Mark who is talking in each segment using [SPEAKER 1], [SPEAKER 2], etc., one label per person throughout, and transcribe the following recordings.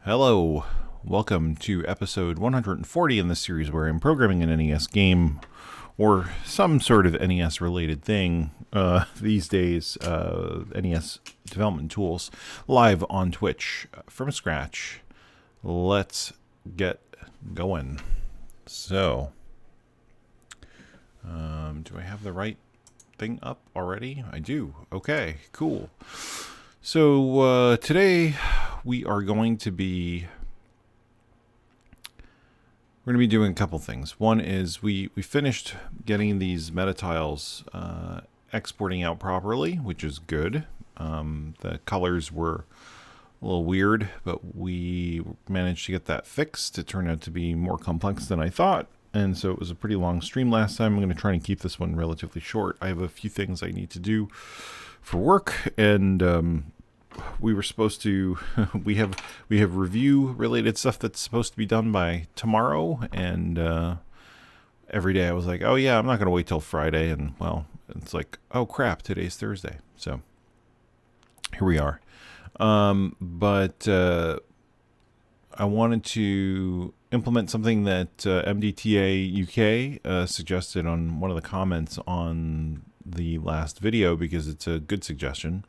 [SPEAKER 1] Hello, welcome to episode 140 in this series where I'm programming an NES game or some sort of NES related thing these days, NES development tools, live on Twitch from scratch. Let's get going. So, do I have the right thing up already? I do. Okay, cool. So today we are going to be doing a couple things. One is we finished getting these meta tiles exporting out properly, which is good. The colors were a little weird, but we managed to get that fixed. It turned out to be more complex than I thought, and so it was a pretty long stream last time. I'm going to try and keep this one relatively short. I have a few things I need to do for work, and we were supposed to we have review related stuff that's supposed to be done by tomorrow, and every day I was like, oh yeah, I'm not going to wait till Friday, and well, it's like, oh crap, today's Thursday, so here we are. But I wanted to implement something that MDTA UK suggested on one of the comments on the last video, because it's a good suggestion.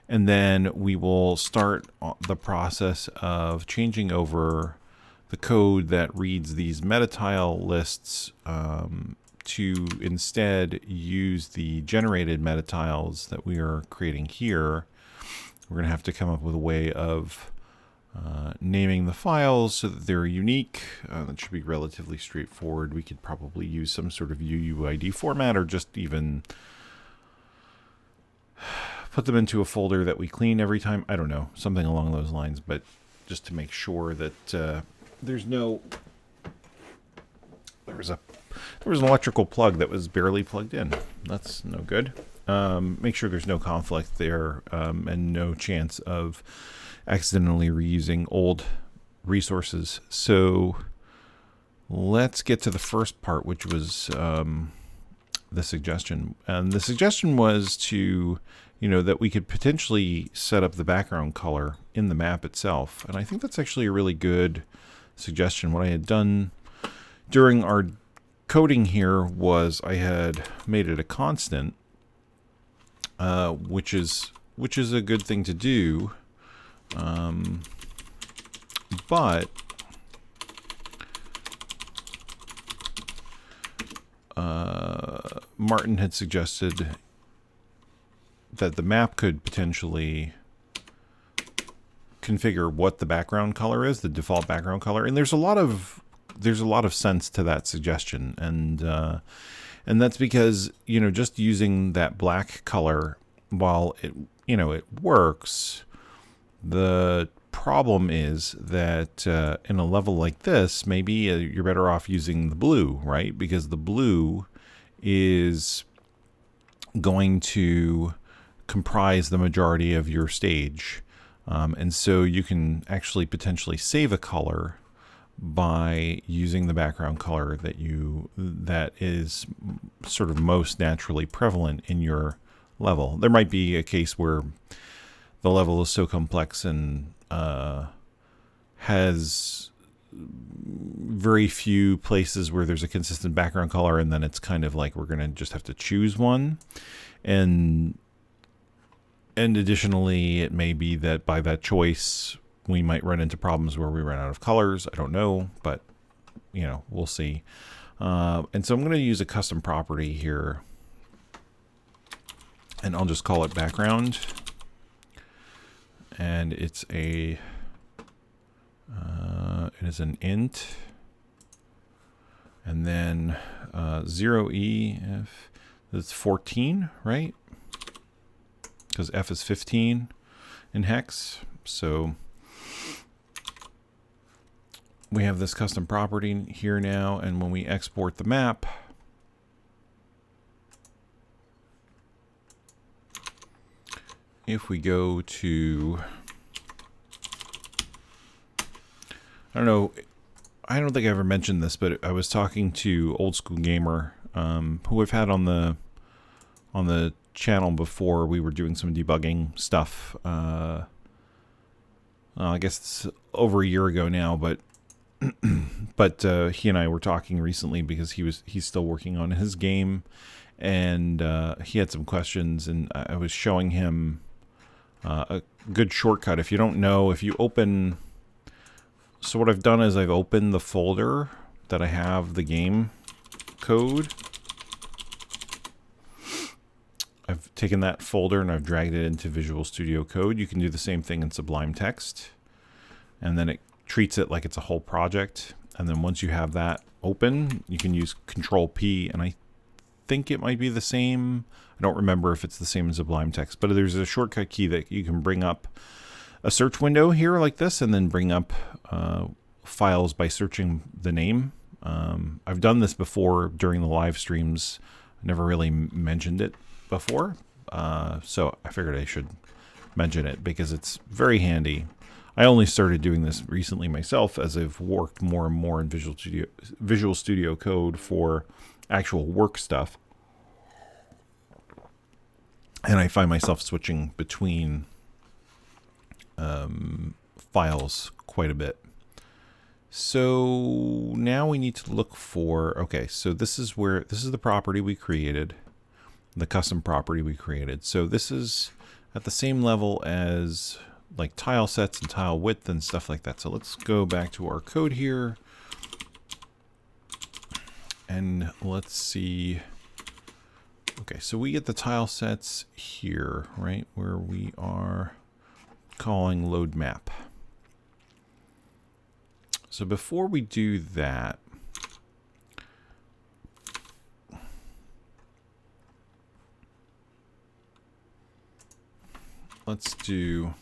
[SPEAKER 1] And then we will start the process of changing over the code that reads these meta tile lists to instead use the generated meta tiles that we are creating here. We're going to have to come up with a way of naming the files so that they're unique. That should be relatively straightforward. We could probably use some sort of UUID format, or just even put them into a folder that we clean every time. I don't know, something along those lines, but just to make sure that there's no... There was an electrical plug that was barely plugged in. That's no good. Make sure there's no conflict there, and no chance of accidentally reusing old resources. So let's get to the first part, which was the suggestion. And the suggestion was to, that we could potentially set up the background color in the map itself. And I think that's actually a really good suggestion. What I had done during our coding here was I had made it a constant, which is a good thing to do. But Martin had suggested that the map could potentially configure what the background color is, the default background color, and there's a lot of sense to that suggestion, and that's because just using that black color, while it works, the problem is that in a level like this, maybe you're better off using the blue, right? Because the blue is going to comprise the majority of your stage, and so you can actually potentially save a color by using the background color that is sort of most naturally prevalent in your level. There might be a case where the level is so complex and has very few places where there's a consistent background color, and then it's kind of like we're going to just have to choose one. And additionally, it may be that by that choice, we might run into problems where we run out of colors. I don't know, but we'll see. And so I'm going to use a custom property here, and I'll just call it background. And it's it is an int, and then 0e, if that's 14, right? Because f is 15 in hex. So we have this custom property here now, and when we export the map, if we go to, I don't think I ever mentioned this, but I was talking to Old School Gamer, who I've had on the channel before. We were doing some debugging stuff I guess it's over a year ago now, but he and I were talking recently because he's still working on his game, and he had some questions, and I was showing him a good shortcut. If you don't know, if you open, so what I've done is I've opened the folder that I have the game code. I've taken that folder and I've dragged it into Visual Studio Code. You can do the same thing in Sublime Text, and then it treats it like it's a whole project. And then once you have that open, you can use Control P, and I think it might be the same. I don't remember if it's the same as Sublime Text, but there's a shortcut key that you can bring up a search window here like this, and then bring up files by searching the name. I've done this before during the live streams. I never really mentioned it before, so I figured I should mention it because it's very handy. I only started doing this recently myself as I've worked more and more in Visual Studio Code for actual work stuff. And I find myself switching between files quite a bit. So now we need to look for, okay, so this is the property we created, the custom property we created. So this is at the same level as like tile sets and tile width and stuff like that. So let's go back to our code here and let's see. Okay, so we get the tile sets here, right, where we are calling load map. So before we do that, let's do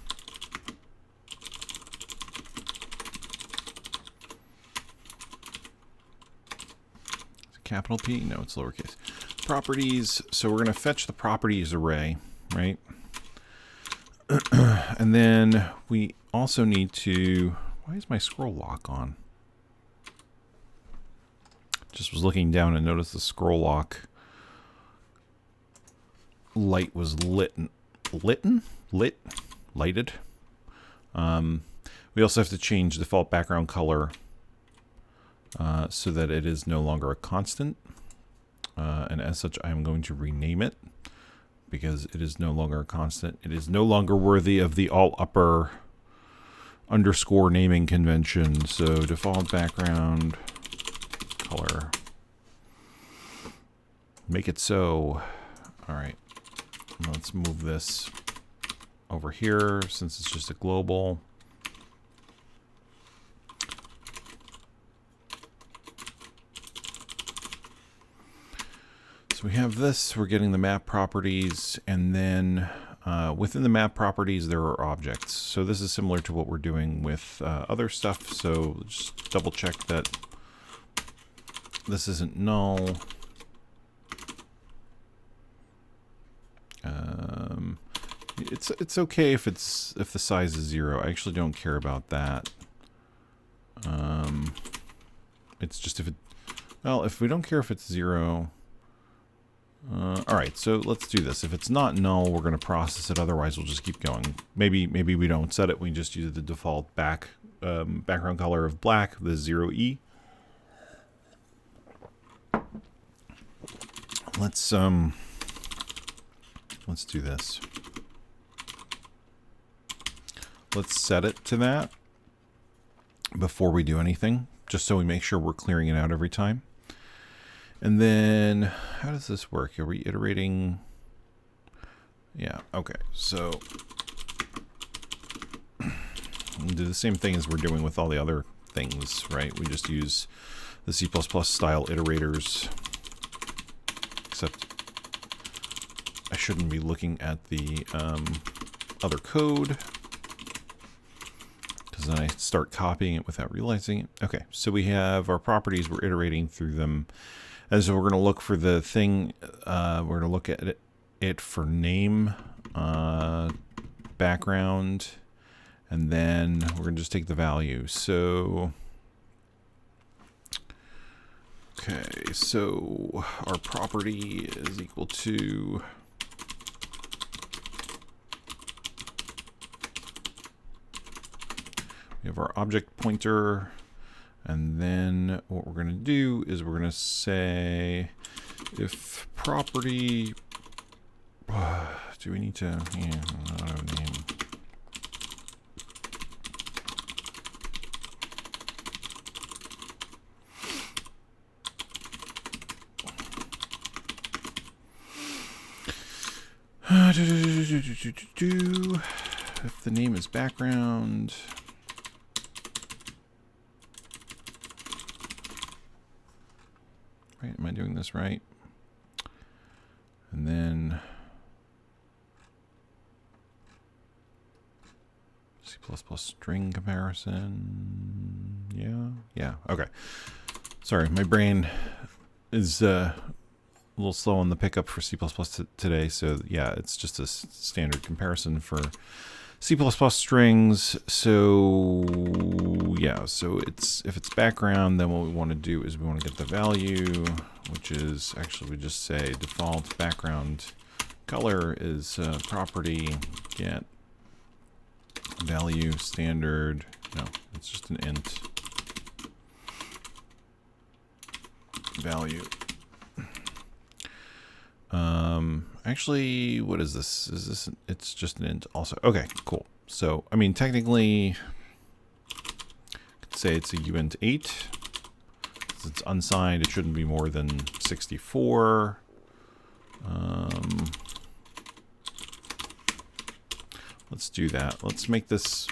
[SPEAKER 1] capital P? No, it's lowercase. Properties. So we're going to fetch the properties array, right? And then we also need to, why is my scroll lock on? Just was looking down and noticed the scroll lock light was lighted. We also have to change default background color so that it is no longer a constant. And as such, I am going to rename it because it is no longer a constant. It is no longer worthy of the all upper underscore naming convention. So default background color. Make it so. All right. Let's move this over here since it's just a global. So we have this, we're getting the map properties, and then within the map properties there are objects. So this is similar to what we're doing with other stuff, so just double check that this isn't null. It's okay if the size is 0. I actually don't care about that. It's just if we don't care if it's 0. Alright, so let's do this. If it's not null, we're going to process it. Otherwise, we'll just keep going. Maybe we don't set it. We just use the default background color of black, the 0E. Let's do this. Let's set it to that before we do anything, just so we make sure we're clearing it out every time. And then, how does this work? Are we iterating? Yeah, okay. So, we'll do the same thing as we're doing with all the other things, right? We just use the C++ style iterators, except I shouldn't be looking at the other code, because then I start copying it without realizing it. Okay, so we have our properties, we're iterating through them. And so we're going to look for the thing, we're going to look at it for name, background, and then we're going to just take the value. So, okay, so our property is equal to We have our object pointer. And then what we're going to do is we're going to say if property, do we need to, yeah, auto name. If the name is background. Right, am I doing this right? And then C++ string comparison. Yeah, okay. Sorry, my brain is a little slow on the pickup for C++ today. So yeah, it's just a standard comparison for C++ strings. So yeah, so if it's background, then what we want to do is we want to get the value, which is actually we just say default background color is property get value standard. No, it's just an int value. Actually, what is this? Is this, it's just an int also. Okay, cool. So, I mean, technically, I could say it's a uint 8. Since it's unsigned, it shouldn't be more than 64. Let's do that. Let's make this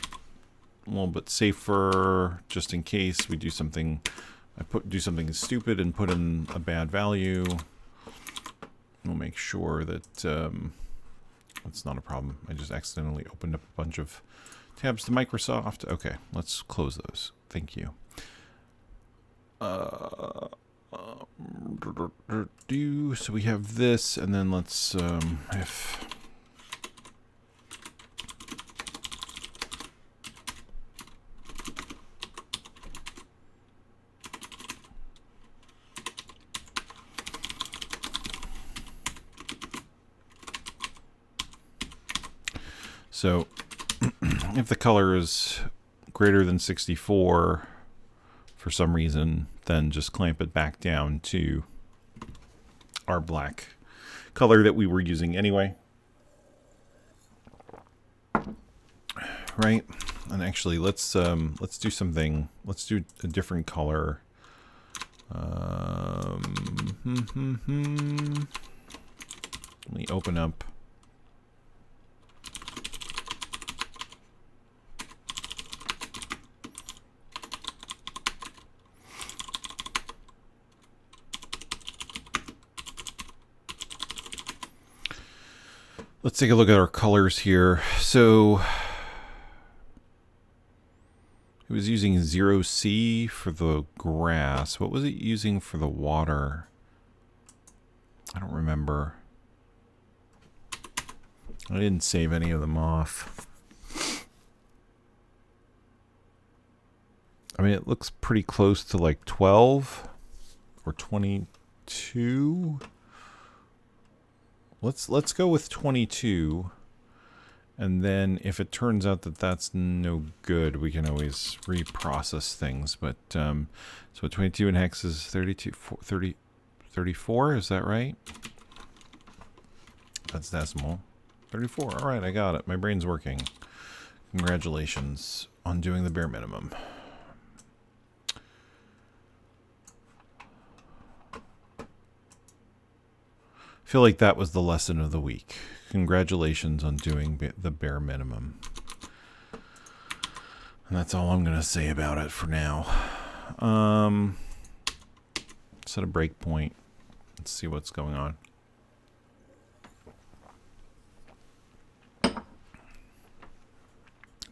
[SPEAKER 1] a little bit safer, just in case we do something, do something stupid and put in a bad value. We'll make sure that that's not a problem. I just accidentally opened up a bunch of tabs to Microsoft. Okay, let's close those. Thank you. So we have this, and then let's if so if the color is greater than 64 for some reason, then just clamp it back down to our black color that we were using anyway. Right? And actually, let's do something. Let's do a different color. Let me open up. Let's take a look at our colors here. So it was using 0C for the grass. What was it using for the water? I don't remember. I didn't save any of them off. I mean, it looks pretty close to like 12 or 22. Let's go with 22, and then if it turns out that that's no good, we can always reprocess things. But so 22 in hex is 34. Is that right? That's decimal. 34. All right, I got it. My brain's working. Congratulations on doing the bare minimum. I feel like that was the lesson of the week. Congratulations on doing the bare minimum. And that's all I'm going to say about it for now. Set a breakpoint. Let's see what's going on.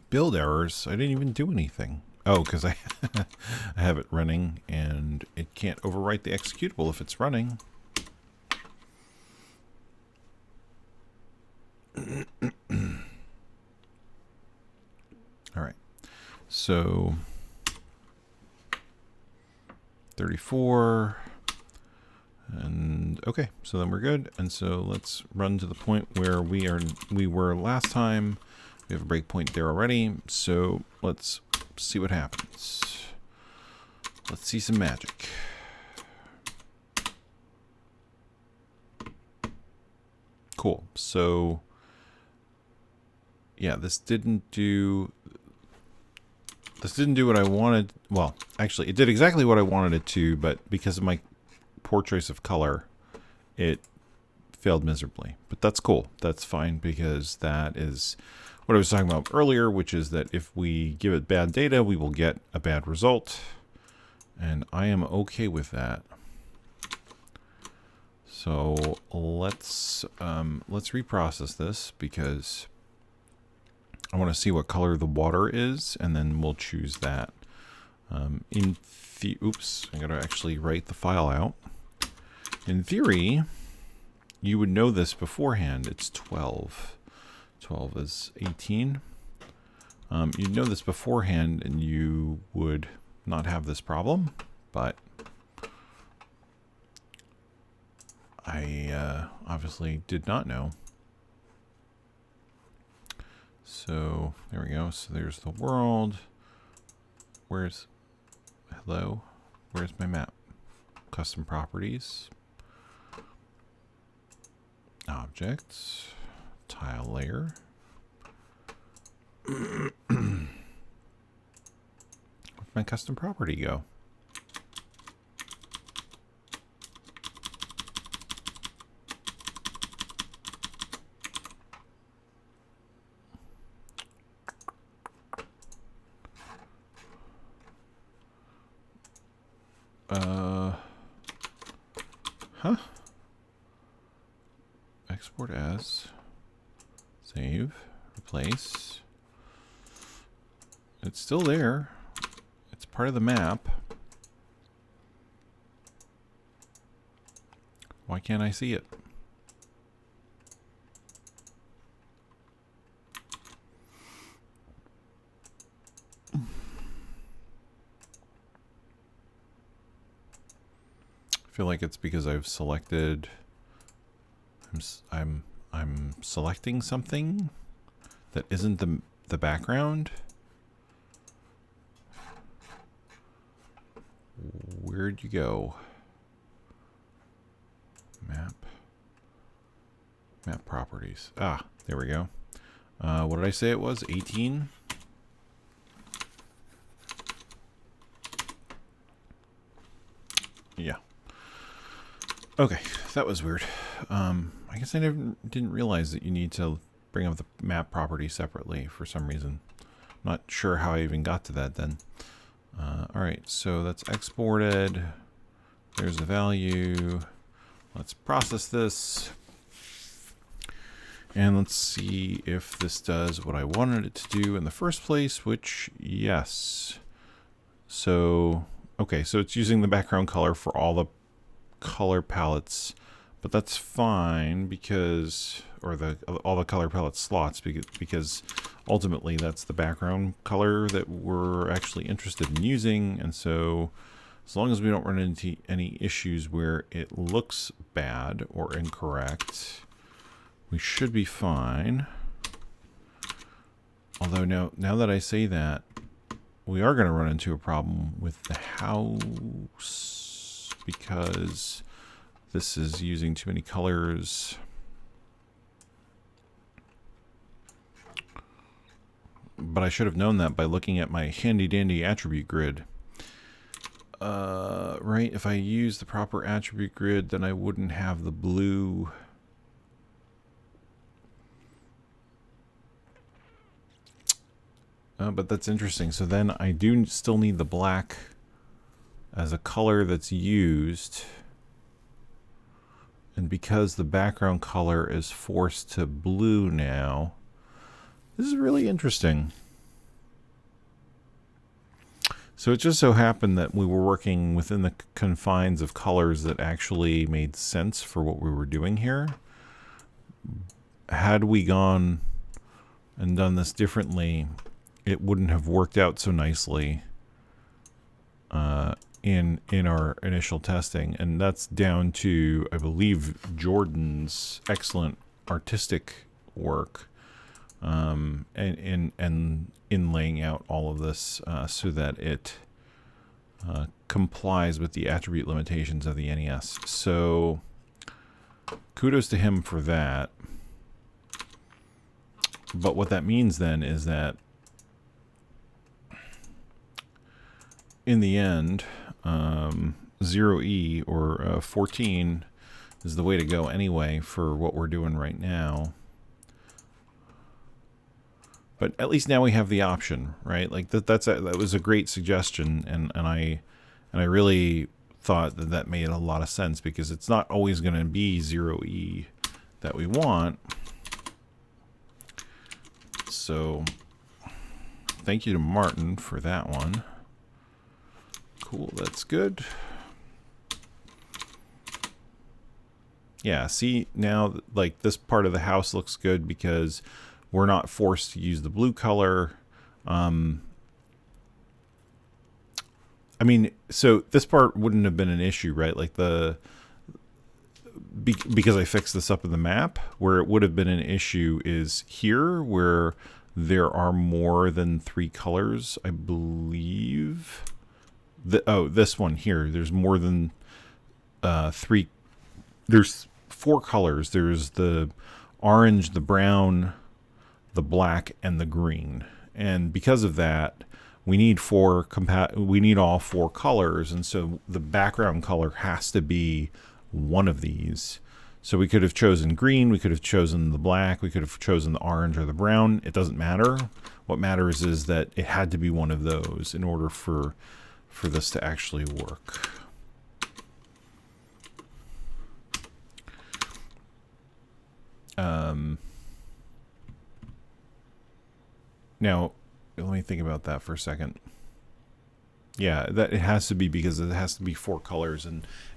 [SPEAKER 1] Build errors. I didn't even do anything. Oh, because I have it running and it can't overwrite the executable if it's running. All right, so 34, and okay, so then we're good. And so let's run to the point where we were last time. We have a breakpoint there already, so let's see what happens. Let's see some magic. Cool. So, yeah, this didn't do what I wanted. Well, actually, it did exactly what I wanted it to, but because of my poor choice of color, it failed miserably. But that's cool. That's fine, because that is what I was talking about earlier, which is that if we give it bad data, we will get a bad result. And I am okay with that. So let's reprocess this, because I want to see what color the water is, and then we'll choose that. Oops, I gotta actually write the file out. In theory, you would know this beforehand. It's 12. 12 is 18. You'd know this beforehand, and you would not have this problem, but I obviously did not know. So there we go. So there's the world. Hello? Where's my map? Custom properties. Objects. Tile layer. Where'd my custom property go? Export as, save, replace. It's still there. It's part of the map. Why can't I see it? I feel like it's because I've selected. I'm selecting something that isn't the background. Where'd you go? Map properties. Ah, there we go. What did I say it was? 18. Yeah. Okay, that was weird. I guess I didn't realize that you need to bring up the map property separately for some reason. Not sure how I even got to that then. Alright, so that's exported. There's the value. Let's process this. And let's see if this does what I wanted it to do in the first place, which, yes. So, okay, so it's using the background color for all the color palettes, but that's fine because, or all the color palette slots, because ultimately that's the background color that we're actually interested in using. And so as long as we don't run into any issues where it looks bad or incorrect, we should be fine. Although now that I say that, we are going to run into a problem with the house, because this is using too many colors. But I should have known that by looking at my handy dandy attribute grid. Right, if I use the proper attribute grid, then I wouldn't have the blue. But that's interesting. So then I do still need the black as a color that's used. And because the background color is forced to blue now, this is really interesting. So it just so happened that we were working within the confines of colors that actually made sense for what we were doing here. Had we gone and done this differently, it wouldn't have worked out so nicely in our initial testing. And that's down to, I believe, Jordan's excellent artistic work, and in laying out all of this so that it complies with the attribute limitations of the NES. So kudos to him for that. But what that means then is that in the end, 0E or 14 is the way to go anyway for what we're doing right now. But at least now we have the option, right? Like that was a great suggestion, and I really thought that made a lot of sense, because it's not always going to be 0E that we want. So thank you to Martin for that one. Cool, that's good. Yeah, see, now like this part of the house looks good because we're not forced to use the blue color. I mean, so this part wouldn't have been an issue, right? Like because I fixed this up in the map. Where it would have been an issue is here, where there are more than 3 colors, I believe. Oh, this one here. There's more than 3. There's 4 colors. There's the orange, the brown, the black, and the green. And because of that, we need all 4 colors, and so the background color has to be one of these. So we could have chosen green, we could have chosen the black, we could have chosen the orange or the brown. It doesn't matter. What matters is that it had to be one of those in order for this to actually work. Now, let me think about that for a second. Yeah, that it has to be, because it has to be 4 colors,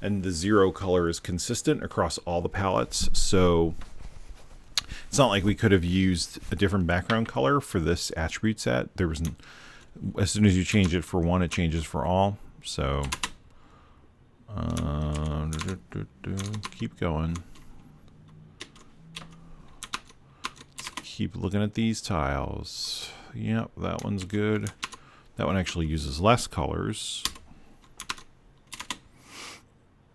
[SPEAKER 1] and the 0 color is consistent across all the palettes. So it's not like we could have used a different background color for this attribute set. There wasn't. As soon as you change it for one, it changes for all. So keep going. Keep looking at these tiles. Yep, that one's good. That one actually uses less colors.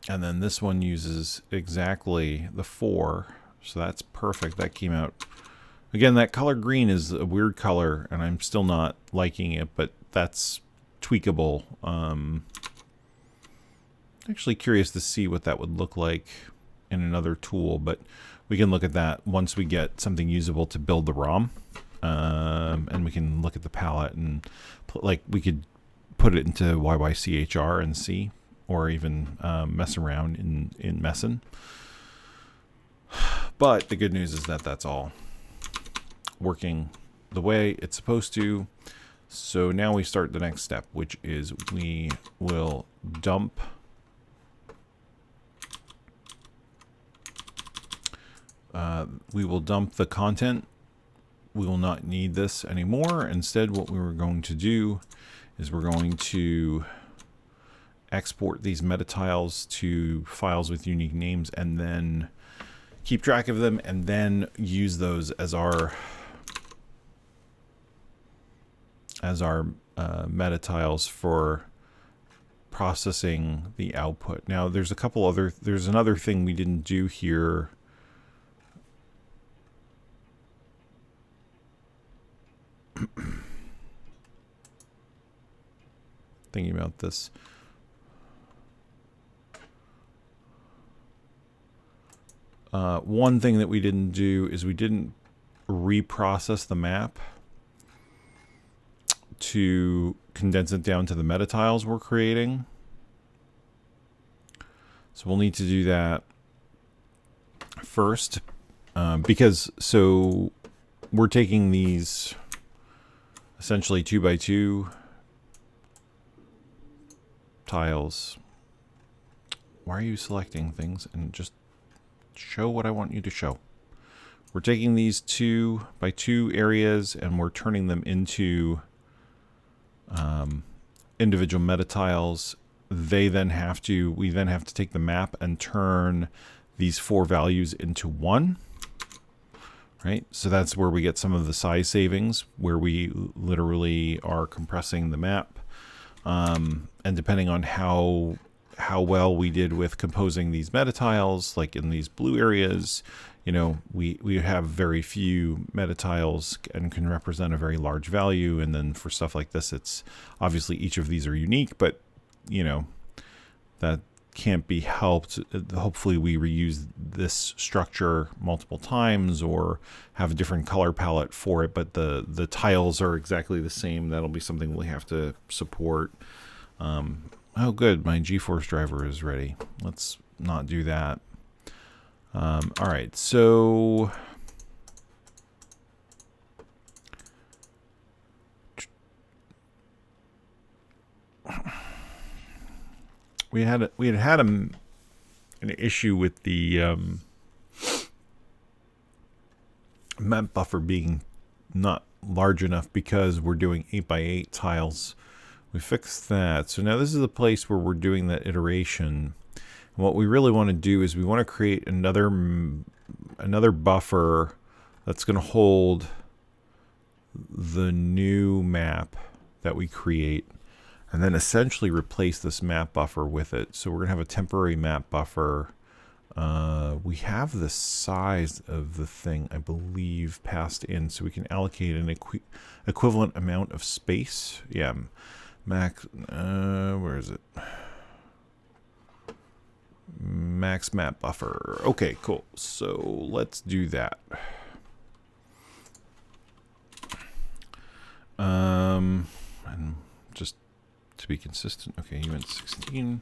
[SPEAKER 1] And then this one uses exactly the 4. So that's perfect. That came out. Again, that color green is a weird color, and I'm still not liking it, but that's tweakable. Actually curious to see what that would look like in another tool, but we can look at that once we get something usable to build the ROM. And we can look at the palette, and like we could put it into YYCHR and see, or even mess around in Messin. But the good news is that that's all working the way it's supposed to. So now we start the next step, which is we will dump the content. We will not need this anymore. Instead, what we were going to do is we're going to export these meta tiles to files with unique names, and then keep track of them, and then use those as our meta tiles for processing the output. Now, there's another thing we didn't do here. Thinking about this. One thing that we didn't do is we didn't reprocess the map to condense it down to the meta tiles we're creating. So we'll need to do that first, because so we're taking these essentially 2x2 tiles. Why are you selecting things? And just show what I want you to show. We're taking these 2x2 areas and we're turning them into individual meta tiles. We then have to take the map and turn these 4 values into 1. right? So that's where we get some of the size savings, where we literally are compressing the map. And depending on how well we did with composing these meta tiles, like in these blue areas, you know, we have very few meta tiles and can represent a very large value. And then for stuff like this, it's obviously each of these are unique, but you know, that can't be helped. Hopefully we reuse this structure multiple times or have a different color palette for it, but the tiles are exactly the same. That'll be something we have to support. Oh good, my GeForce driver is ready. Let's not do that. All right, so we had an issue with the map buffer being not large enough because we're doing 8x8 tiles. We fixed that. So now this is the place where we're doing that iteration. And what we really want to do is we want to create another buffer that's going to hold the new map that we create, and then essentially replace this map buffer with it. So we're going to have a temporary map buffer. We have the size of the thing, I believe, passed in, so we can allocate an equivalent amount of space. Yeah, max, where is it? Max map buffer. Okay, cool. So let's do that. And just to be consistent, okay, you went 16.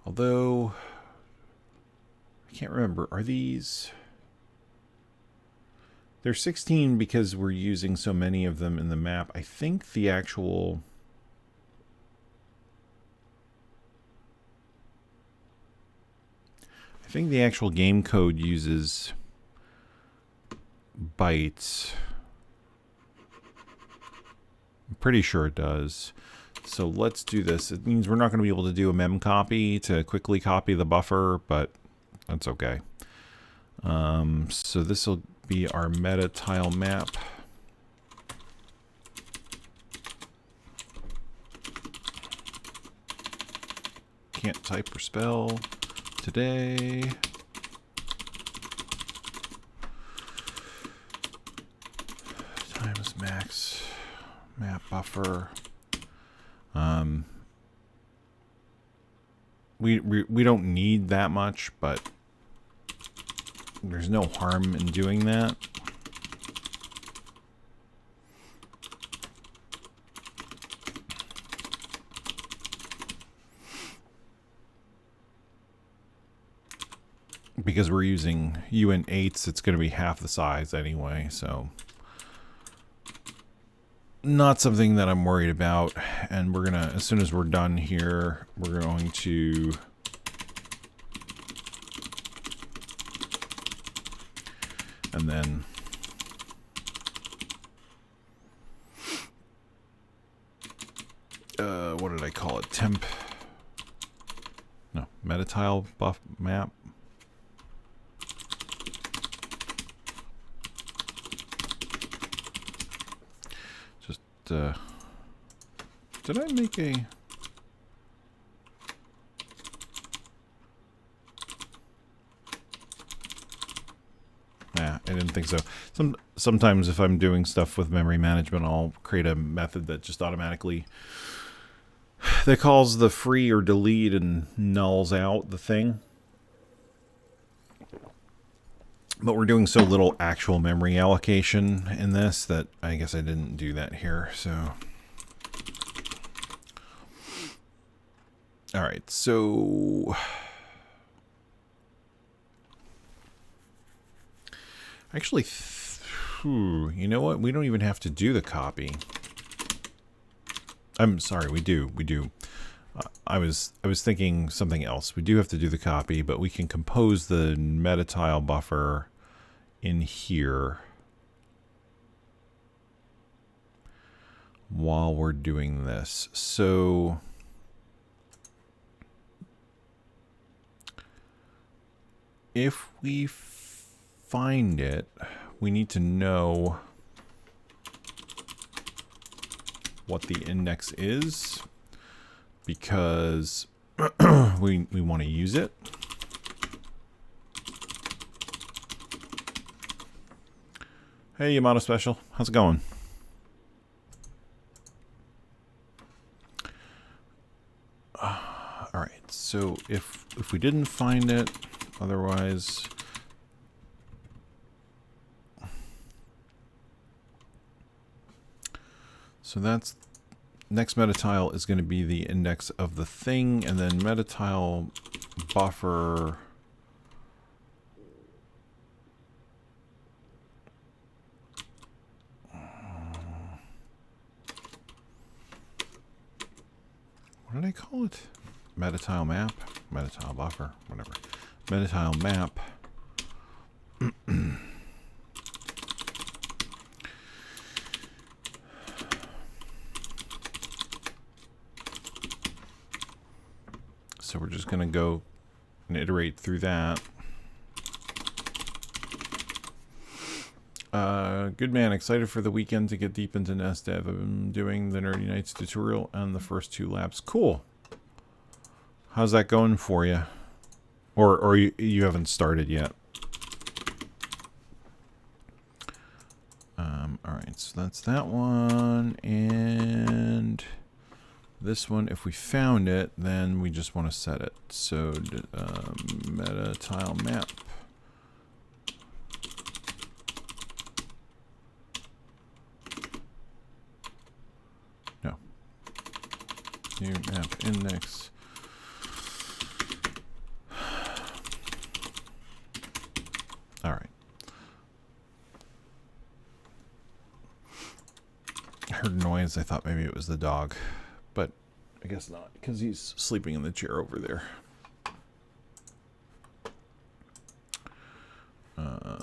[SPEAKER 1] Although I can't remember, are these? They're 16 because we're using so many of them in the map. I think the actual game code uses bytes. I'm pretty sure it does. So let's do this. It means we're not going to be able to do a mem copy to quickly copy the buffer, but that's okay. So this will be our meta tile map. Can't type or spell today. Times max map buffer. We don't need that much, but there's no harm in doing that. Because we're using UN8s, it's going to be half the size anyway, so not something that I'm worried about. And we're gonna, as soon as we're done here, we're going to and then what did I call it? Temp? No, meta tile buff map. Just did I make a? Nah, I didn't think so. Sometimes if I'm doing stuff with memory management, I'll create a method that just automatically that calls the free or delete and nulls out the thing. But we're doing so little actual memory allocation in this that I guess I didn't do that here. So, all right, so actually, you know what? We don't even have to do the copy. I'm sorry, we do. I was thinking something else. We do have to do the copy, but we can compose the meta tile buffer in here while we're doing this. So if we find it, we need to know what the index is, because we want to use it. Hey, Yamato Special, how's it going? All right, so if we didn't find it, otherwise, so that's next meta tile is going to be the index of the thing, and then meta tile buffer. What did I call it? Meta tile map, meta tile buffer, whatever. Meta tile map. So we're just going to go and iterate through that. Good man, excited for the weekend to get deep into NES Dev. I've been doing the Nerdy Nights tutorial and the first 2 labs. Cool. How's that going for you? Or you haven't started yet? Alright, so that's that one. And this one, if we found it, then we just want to set it. So meta tile map. No. New map index. All right. I heard a noise. I thought maybe it was the dog, but I guess not, because he's sleeping in the chair over there. I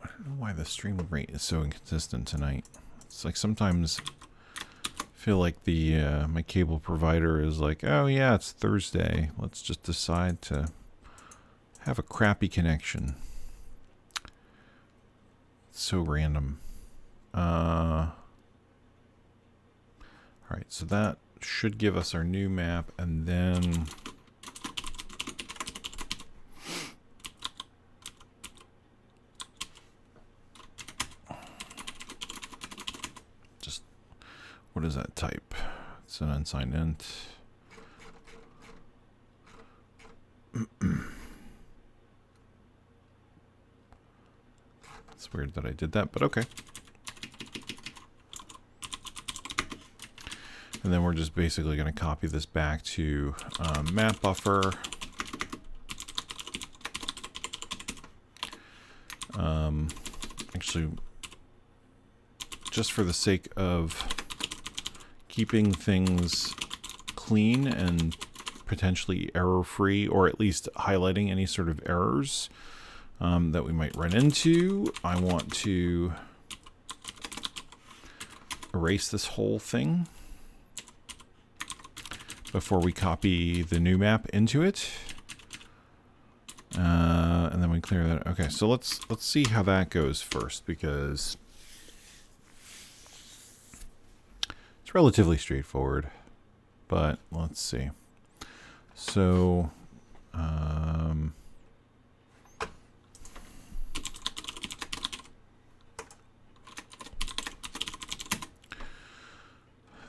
[SPEAKER 1] don't know why the stream rate is so inconsistent tonight. It's like sometimes I feel like the my cable provider is like, oh yeah, it's Thursday. Let's just decide to have a crappy connection. It's so random. Alright, so that should give us our new map, and then just, what is that type? It's an unsigned int. It's weird that I did that, but okay. And then we're just basically going to copy this back to map buffer. Actually, just for the sake of keeping things clean and potentially error-free, or at least highlighting any sort of errors that we might run into, I want to erase this whole thing before we copy the new map into it. And then we clear that. Okay, so let's see how that goes first, because it's relatively straightforward. But let's see. So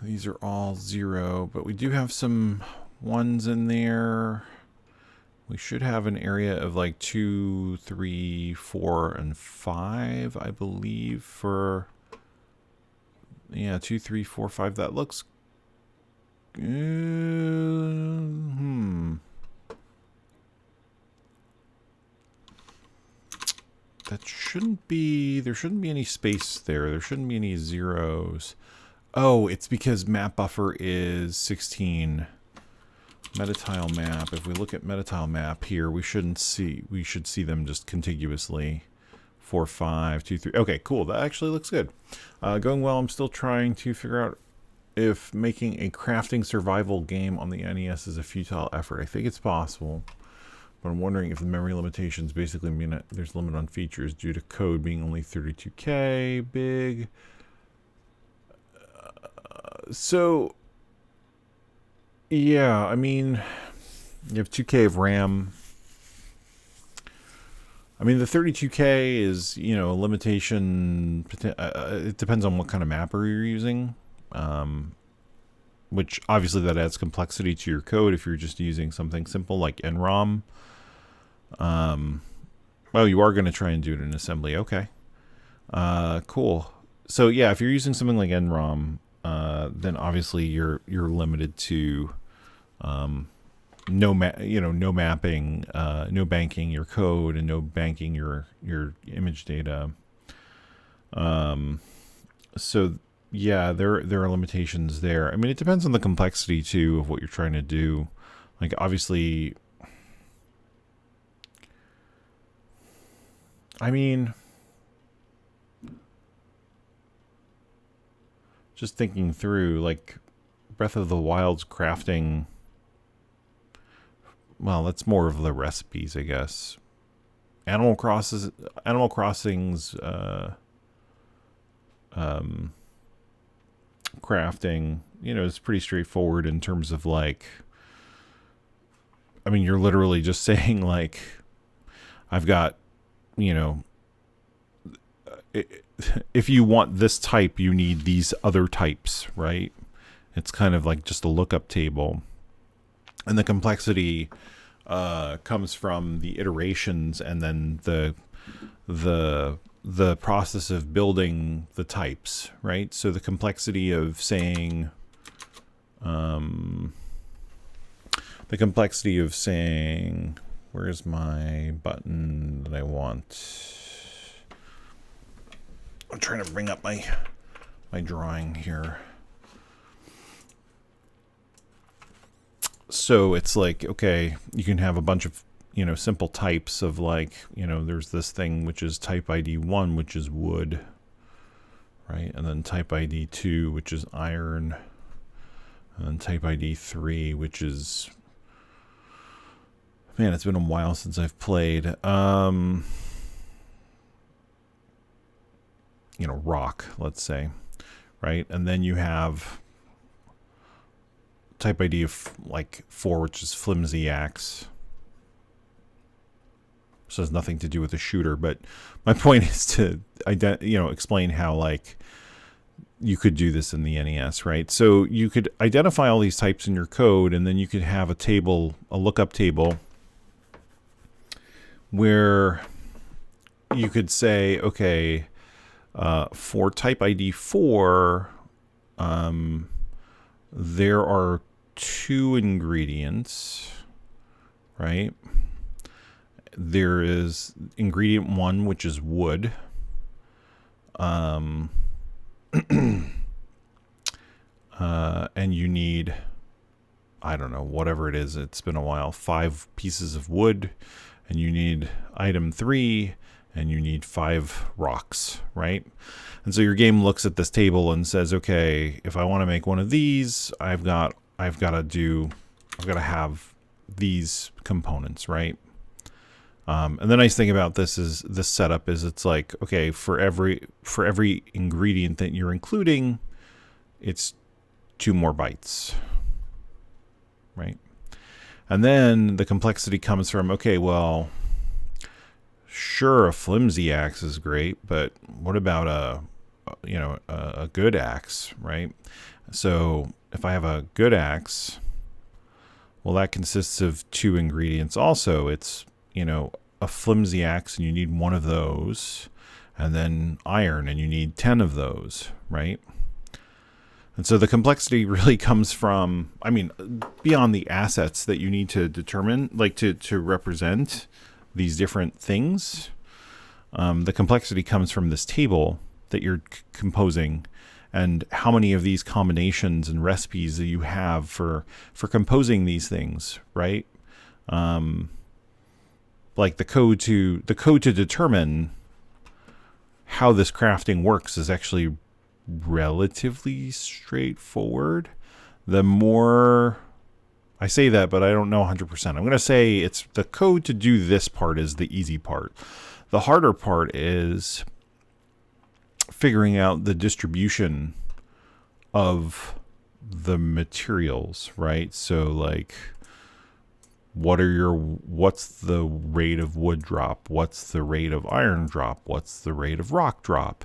[SPEAKER 1] these are all 0, but we do have some 1s in there. We should have an area of like 2, 3, 4, and 5, I believe, for, yeah, 2, 3, 4, 5. That looks good. That shouldn't be, there shouldn't be any space there. There shouldn't be any zeros. Oh, it's because map buffer is 16. Metatile map. If we look at metatile map here, we should see them just contiguously. 4, 5, 2, 3. Okay, cool. That actually looks good. Going well. I'm still trying to figure out if making a crafting survival game on the NES is a futile effort. I think it's possible, But I'm wondering if the memory limitations basically mean that there's a limit on features due to code being only 32K big. So, yeah, I mean, you have 2K of RAM. I mean, the 32K is, a limitation. It depends on what kind of mapper you're using. Which obviously that adds complexity to your code if you're just using something simple like NROM. Well, you are going to try and do it in assembly. Okay. Cool. So yeah, if you're using something like NROM, then obviously you're limited to no mapping, no banking your code, and no banking your image data. So yeah, there are limitations there. I mean, it depends on the complexity too of what you're trying to do. Like obviously, I mean, just thinking through, like Breath of the Wild's crafting. Well, that's more of the recipes, I guess. Animal Crossing's crafting, is pretty straightforward in terms of like, I mean, you're literally just saying like, I've got, if you want this type, you need these other types, right? It's kind of like just a lookup table. And the complexity comes from the iterations and then the process of building the types, right? So the complexity of saying, where's my button that I want? I'm trying to bring up my drawing here. So it's like, okay, you can have a bunch of, simple types of like, there's this thing which is type ID 1, which is wood, right? And then type ID 2, which is iron. And then type ID 3, which is, man, it's been a while since I've played. Rock, let's say, right? And then you have type ID of like 4, which is flimsy axe. So it has nothing to do with the shooter, but my point is to explain how like you could do this in the NES, right? So you could identify all these types in your code, and then you could have a table, a lookup table, where you could say, okay, for type ID 4, there are 2 ingredients, right? There is ingredient 1, which is wood. And you need, I don't know, whatever it is, it's been a while, 5 pieces of wood, and you need item 3, and you need 5 rocks, right? And so your game looks at this table and says, okay, if I want to make one of these, I've got to have these components, right? And the nice thing about this setup is it's like, okay, for every ingredient that you're including, it's 2 more bytes, right? And then the complexity comes from, okay, well, sure, a flimsy axe is great, but what about a good axe, right? So if I have a good axe, well, that consists of 2 ingredients also. It's, a flimsy axe, and you need 1 of those, and then iron, and you need 10 of those, right? And so the complexity really comes from, I mean, beyond the assets that you need to determine, like to represent these different things. The complexity comes from this table that you're composing, and how many of these combinations and recipes that you have for composing these things, right? Like the code to determine how this crafting works is actually relatively straightforward. The more, I say that, but I don't know 100%. I'm going to say it's the code to do this part is the easy part. The harder part is figuring out the distribution of the materials, right? So like, what's the rate of wood drop? What's the rate of iron drop? What's the rate of rock drop?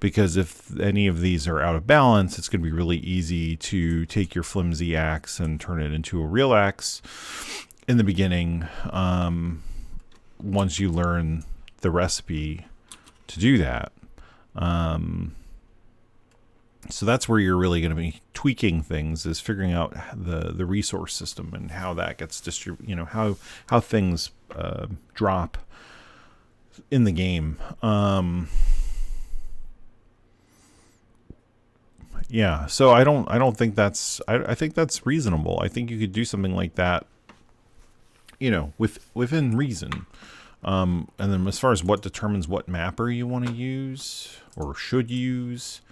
[SPEAKER 1] Because if any of these are out of balance, it's going to be really easy to take your flimsy axe and turn it into a real axe in the beginning, once you learn the recipe to do that. So that's where you're really going to be tweaking things, is figuring out the resource system and how that gets distributed, you know, how things drop in the game. Yeah, so I don't think that's, I think that's reasonable. I think you could do something like that, you know, within reason. And then as far as what determines what mapper you want to use or should use,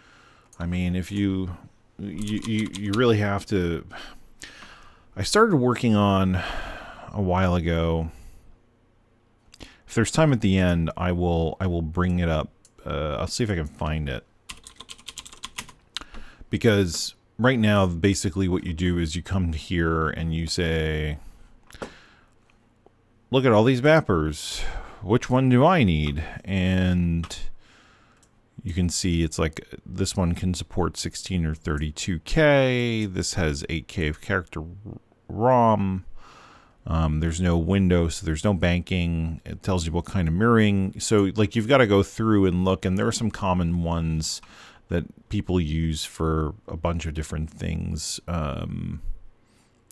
[SPEAKER 1] I mean, if you really have to. I started working on a while ago. If there's time at the end, I will bring it up. I'll see if I can find it. Because right now, basically what you do is you come here and you say, look at all these mappers. Which one do I need? And you can see it's like this one can support 16 or 32K. This has 8K of character ROM. There's no window, so there's no banking. It tells you what kind of mirroring. So like you've got to go through and look, and there are some common ones that people use for a bunch of different things. You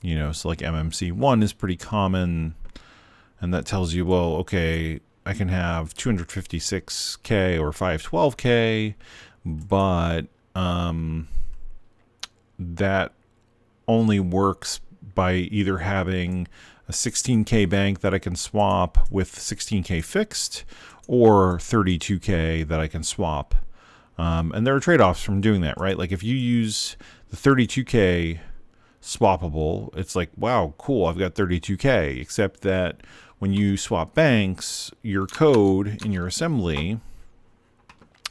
[SPEAKER 1] know, so like MMC1 is pretty common, and that tells you, well, okay, I can have 256K or 512K, but that only works by either having a 16K bank that I can swap with 16K fixed, or 32K that I can swap. And there are trade-offs from doing that, right? Like if you use the 32K swappable, it's like, wow, cool, I've got 32K, except that when you swap banks, your code in your assembly,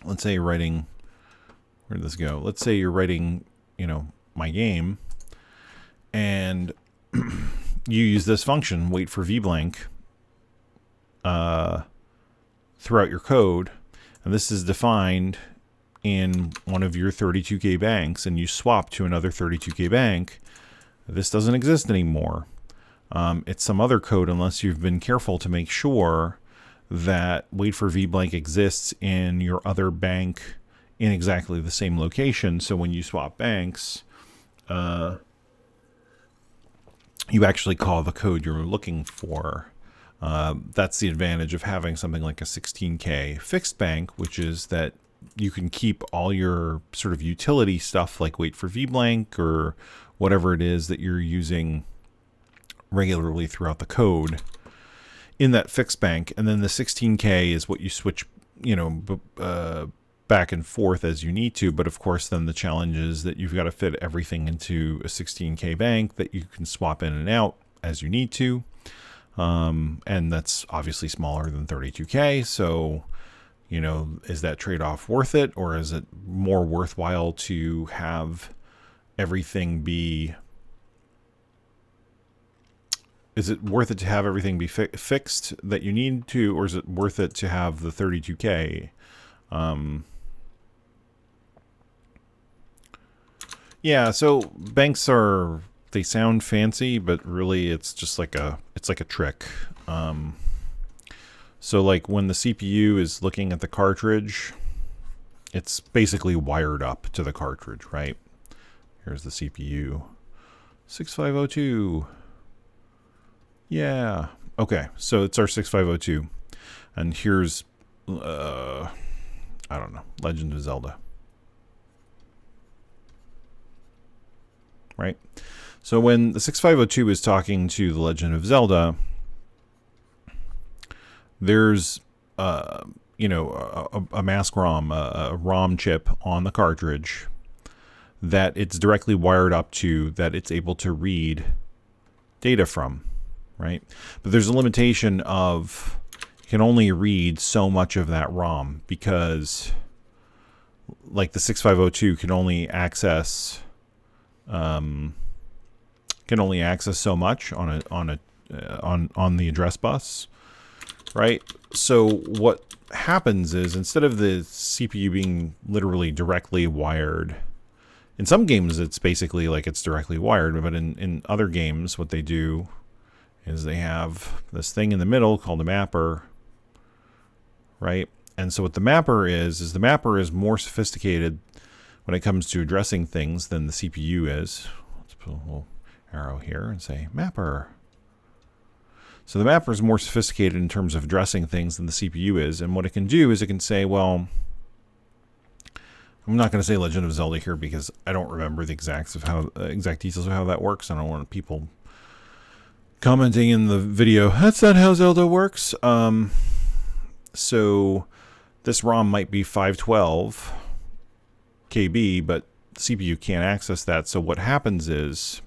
[SPEAKER 1] let's say you're writing, where did this go? Let's say you're writing, you know, my game, and you use this function, wait for vblank, throughout your code, and this is defined in one of your 32K banks, and you swap to another 32K bank. This doesn't exist anymore. It's some other code, unless you've been careful to make sure that wait for vblank exists in your other bank in exactly the same location. So when you swap banks, you actually call the code you're looking for. That's the advantage of having something like a 16K fixed bank, which is that you can keep all your sort of utility stuff like wait for vblank or whatever it is that you're using regularly throughout the code in that fixed bank. And then the 16K is what you switch, you know, back and forth as you need to. But of course, then the challenge is that you've got to fit everything into a 16K bank that you can swap in and out as you need to. And that's obviously smaller than 32K. So, you know, is that trade-off worth it? Or is it more worthwhile to have everything be... Is it worth it to have everything be fixed that you need to, or is it worth it to have the 32K? Yeah, so banks they sound fancy, but really it's just like it's like a trick. So like when the CPU is looking at the cartridge, it's basically wired up to the cartridge, right? Here's the CPU. 6502. Yeah. Okay, so it's our 6502. And here's, I don't know, Legend of Zelda. Right? So when the 6502 is talking to the Legend of Zelda, there's, you know, a mask ROM, a ROM chip on the cartridge that it's directly wired up to, that it's able to read data from, right? But there's a limitation of you can only read so much of that ROM, because like the 6502 can only access so much on the address bus, right? So what happens is, instead of the CPU being literally directly wired, in some games it's basically like it's directly wired, but in other games what they do is they have this thing in the middle called a mapper, right? And so what the mapper is the mapper is more sophisticated when it comes to addressing things than the CPU is. Let's put a little arrow here and say mapper. So the mapper is more sophisticated in terms of addressing things than the CPU is, and what it can do is it can say, well, I'm not going to say Legend of Zelda here because I don't remember the exact details of how that works. I don't want people commenting in the video, that's not how Zelda works. So this ROM might be 512 KB, but the CPU can't access that. So what happens is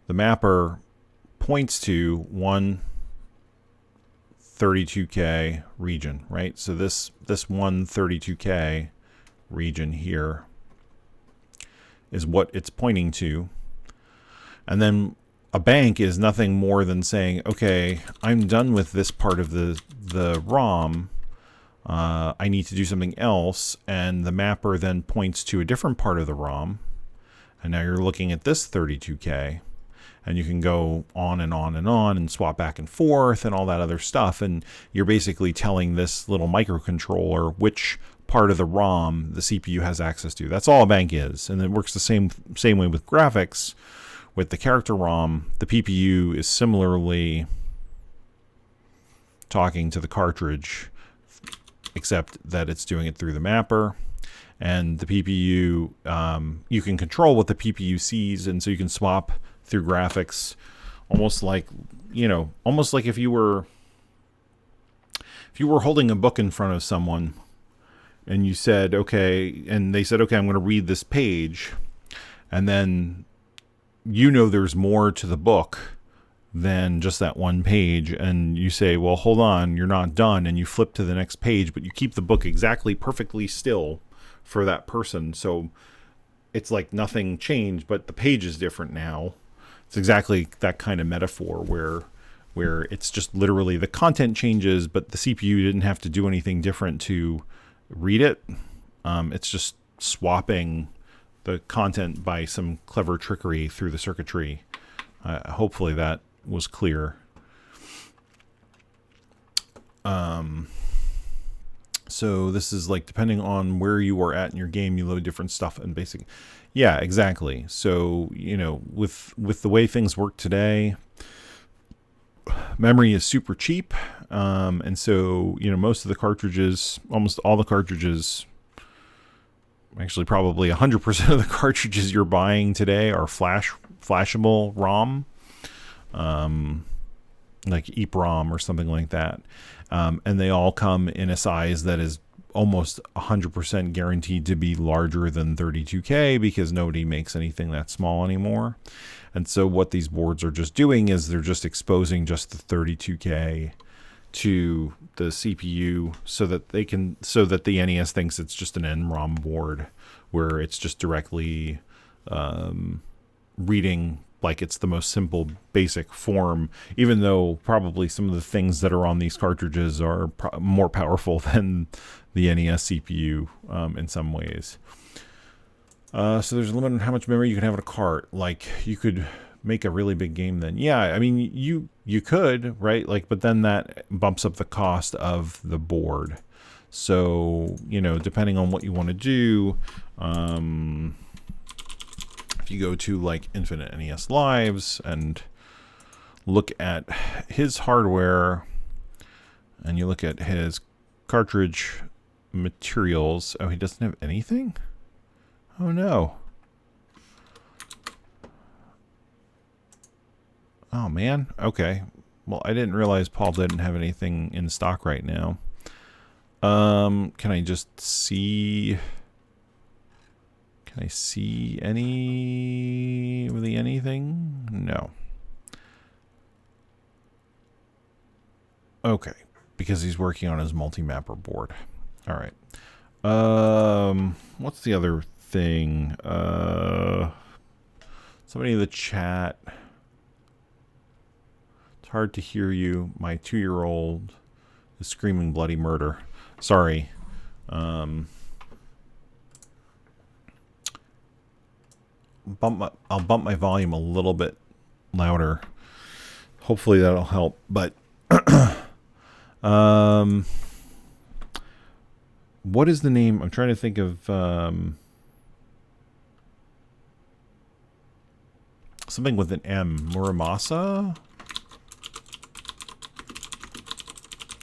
[SPEAKER 1] the mapper points to one 32K region, right? So this one 32K region here is what it's pointing to. And then a bank is nothing more than saying, okay, I'm done with this part of the ROM. I need to do something else. And the mapper then points to a different part of the ROM. And now you're looking at this 32K. And you can go on and on and on and swap back and forth and all that other stuff. And you're basically telling this little microcontroller which part of the ROM the CPU has access to. That's all a bank is. And it works the same way with graphics. With the character ROM, the PPU is similarly talking to the cartridge, except that it's doing it through the mapper. And the PPU, you can control what the PPU sees, and so you can swap through graphics, almost like if you were holding a book in front of someone, and you said, okay, and they said, okay, I'm going to read this page, and then there's more to the book than just that one page, and you say, well, hold on, you're not done, and you flip to the next page, but you keep the book exactly perfectly still for that person, so it's like nothing changed, but the page is different now. It's exactly that kind of metaphor where it's just literally the content changes, but the CPU didn't have to do anything different to read it. It's just swapping the content by some clever trickery through the circuitry. Hopefully that was clear. So this is like, depending on where you are at in your game, you load different stuff and basic. Yeah, exactly. So, with the way things work today, memory is super cheap. And so, most of the cartridges, almost all the cartridges, actually probably 100% of the cartridges you're buying today are flashable ROM, like EEPROM or something like that. And they all come in a size that is almost 100% guaranteed to be larger than 32K, because nobody makes anything that small anymore. And so what these boards are just doing is they're just exposing just the 32K to the CPU so that the NES thinks it's just an NROM board, where it's just directly reading like it's the most simple basic form, even though probably some of the things that are on these cartridges are more powerful than the NES CPU in some ways. So there's a limit on how much memory you can have in a cart. Like, you could make a really big game then. Yeah, I mean, you could, right? Like, but then that bumps up the cost of the board. So, depending on what you want to do, if you go to like Infinite NES Lives and look at his hardware, and you look at his cartridge materials, oh, he doesn't have anything? Oh no. Oh man. Okay. Well, I didn't realize Paul didn't have anything in stock right now. Can I just see? Can I see anything? No. Okay, because he's working on his multi-mapper board. All right. What's the other thing? Somebody in the chat. It's hard to hear you. My 2-year-old is screaming bloody murder. Sorry. I'll bump my volume a little bit louder. Hopefully that'll help. But what is the name? I'm trying to think of something with an M. Muramasa?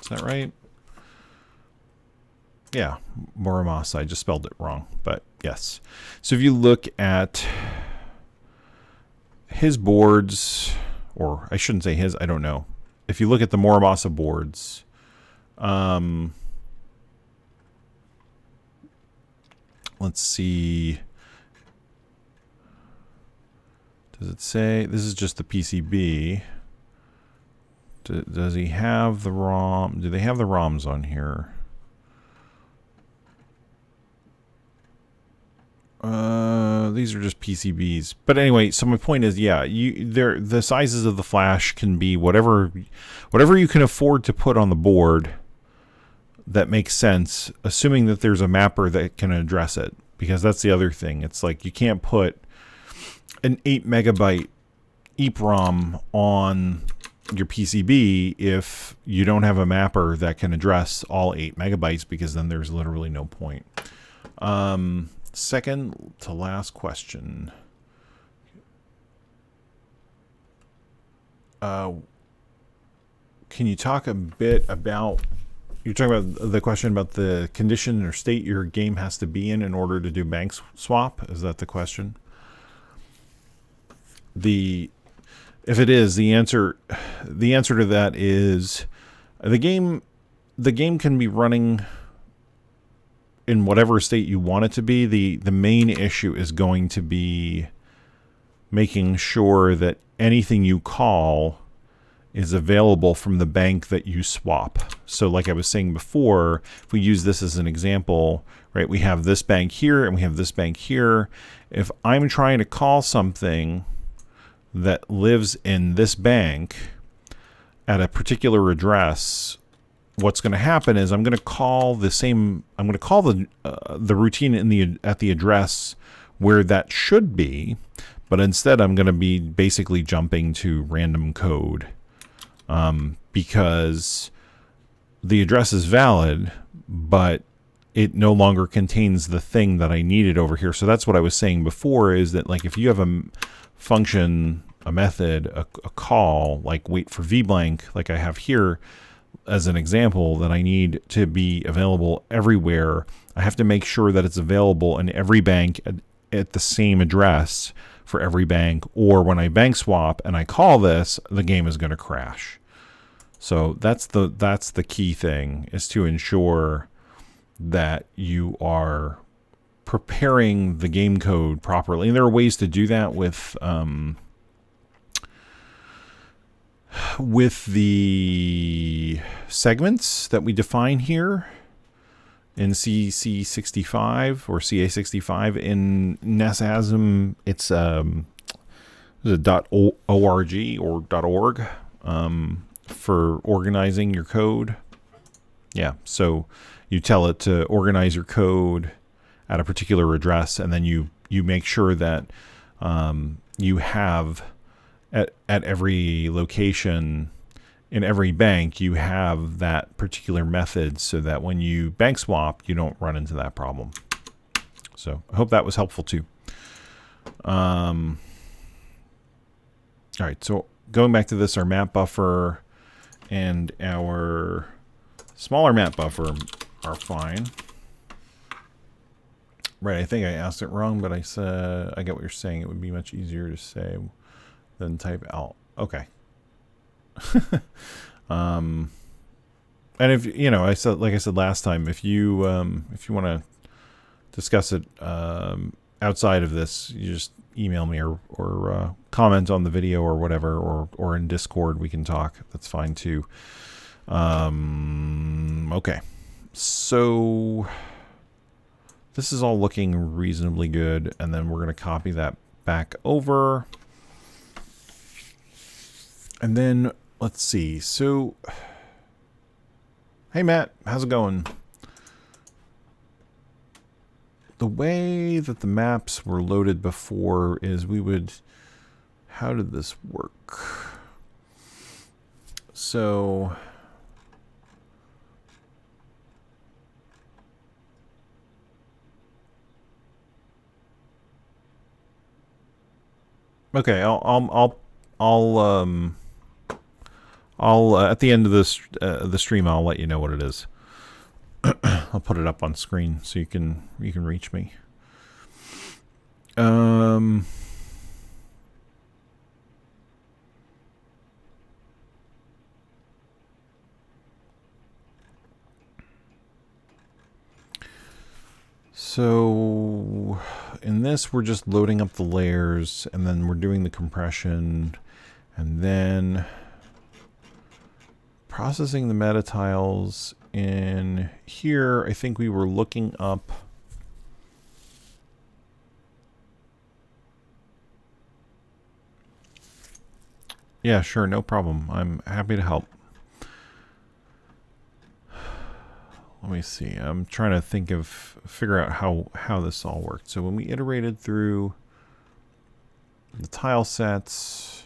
[SPEAKER 1] Is that right? Yeah, Muramasa. I just spelled it wrong, but yes. So if you look at his boards, or I shouldn't say his, I don't know. If you look at the Muramasa boards, let's see. Does it say, this is just the PCB. Does he have the ROM? Do they have the ROMs on here? These are just PCBs. But anyway, so my point is, yeah, the sizes of the flash can be whatever you can afford to put on the board that makes sense, assuming that there's a mapper that can address it. Because that's the other thing. It's like you can't put an 8 megabyte EEPROM on your PCB if you don't have a mapper that can address all 8 megabytes, because then there's literally no point. Second to last question. Can you talk a bit about, you're talking about the question about the condition or state your game has to be in order to do bank swap? Is that the question? If it is, the answer to that is the game can be running in whatever state you want it to be. The main issue is going to be making sure that anything you call is available from the bank that you swap. So like I was saying before, if we use this as an example, right, we have this bank here and we have this bank here. If I'm trying to call something that lives in this bank at a particular address, what's going to happen is I'm going to call the routine at the address where that should be, but instead I'm going to be basically jumping to random code because the address is valid, but it no longer contains the thing that I needed over here. So that's what I was saying before, is that like if you have a function, a method, a call, like wait for vblank, like I have here as an example, that I need to be available everywhere, I have to make sure that it's available in every bank at the same address for every bank, or when I bank swap and I call this, the game is going to crash. So that's the key thing, is to ensure that you are preparing the game code properly. And there are ways to do that with the segments that we define here in CC65 or CA65. In NESASM, it's .org or .org for organizing your code. Yeah, so you tell it to organize your code at a particular address, and then you make sure that you have at every location in every bank, you have that particular method, so that when you bank swap, you don't run into that problem. So I hope that was helpful too. All right, so going back to this, our map buffer and our smaller map buffer are fine. Right, I think I asked it wrong, but I said, I get what you're saying. It would be much easier to say than type out. Okay. And if you know, like I said last time, if you want to discuss it outside of this, you just email me or comment on the video or whatever, or in Discord we can talk. That's fine too. Okay. So this is all looking reasonably good, and then we're going to copy that back over. And then, let's see. So, hey Matt, how's it going? The way that the maps were loaded before is we would... How did this work? So... Okay, I'll at the end of this the stream, I'll let you know what it is. I'll put it up on screen so you can reach me. So in this, we're just loading up the layers, and then we're doing the compression, and then processing the meta tiles. In here, I think we were looking up yeah, sure, no problem. I'm happy to help. Let me see. I'm trying to figure out how this all worked. So when we iterated through the tile sets,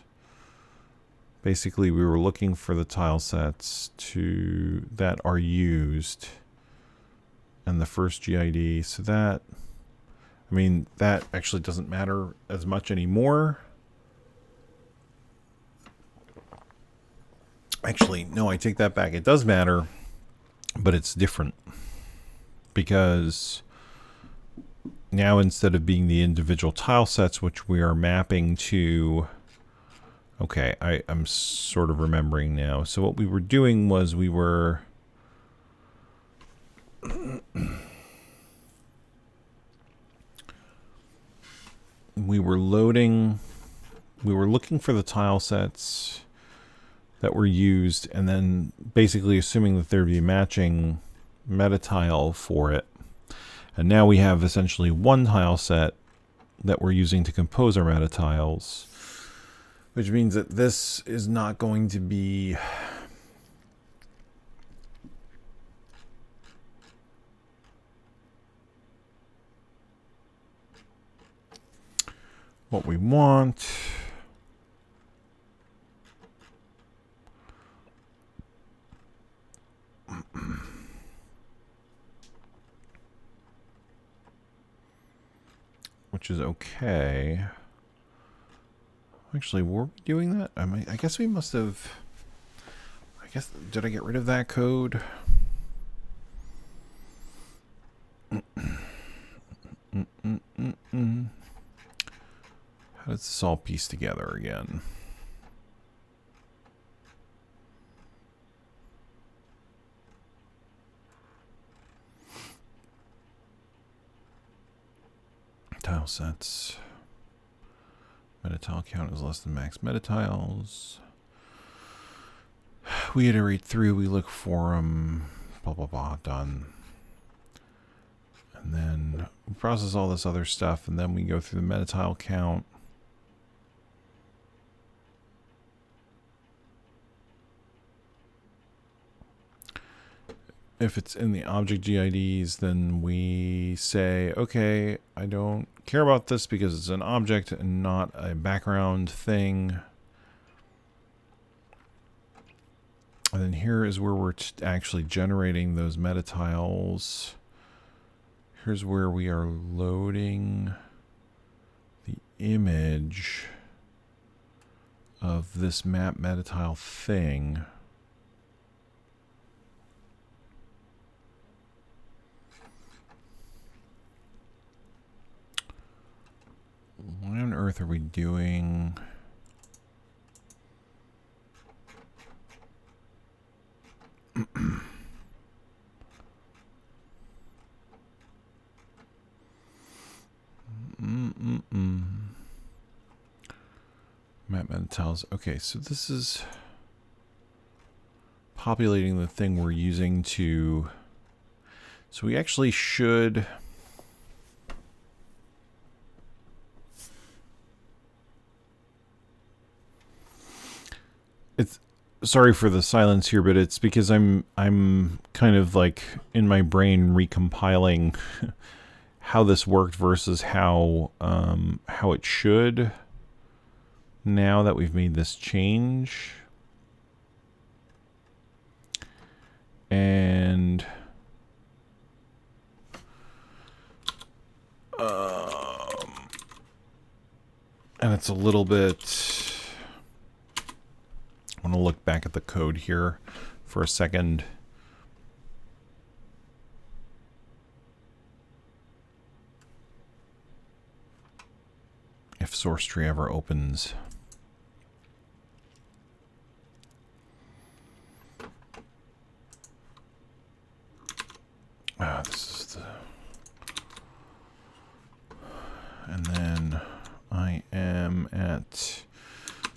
[SPEAKER 1] basically we were looking for the tile sets that are used and the first GID. So that, I mean, that actually doesn't matter as much anymore. Actually, no, I take that back. It does matter, but it's different because now instead of being the individual tile sets, which we are mapping to, okay, I'm sort of remembering now. So what we were doing was we were loading, we were looking for the tile sets that were used, and then basically assuming that there'd be a matching meta tile for it. And now we have essentially one tile set that we're using to compose our meta tiles, which means that this is not going to be what we want. Which is okay. Actually, were we doing that? I guess we must have... I guess, did I get rid of that code? How does this all piece together again? Tile sets. Meta tile count is less than max meta tiles. We iterate through, we look for them, blah, blah, blah, done. And then we process all this other stuff, and then we go through the meta tile count. If it's in the object GIDs, then we say, okay, I don't care about this because it's an object and not a background thing. And then here is where we're actually generating those meta tiles. Here's where we are loading the image of this map meta tile thing. Why on earth are we doing... Map meta tiles. Okay, so this is populating the thing we're using to... So we actually should... It's... Sorry for the silence here, but it's because I'm kind of like in my brain recompiling how this worked versus how it should now that we've made this change. And it's a little bit... I want to look back at the code here for a second. If source tree ever opens. This is the... And then I am at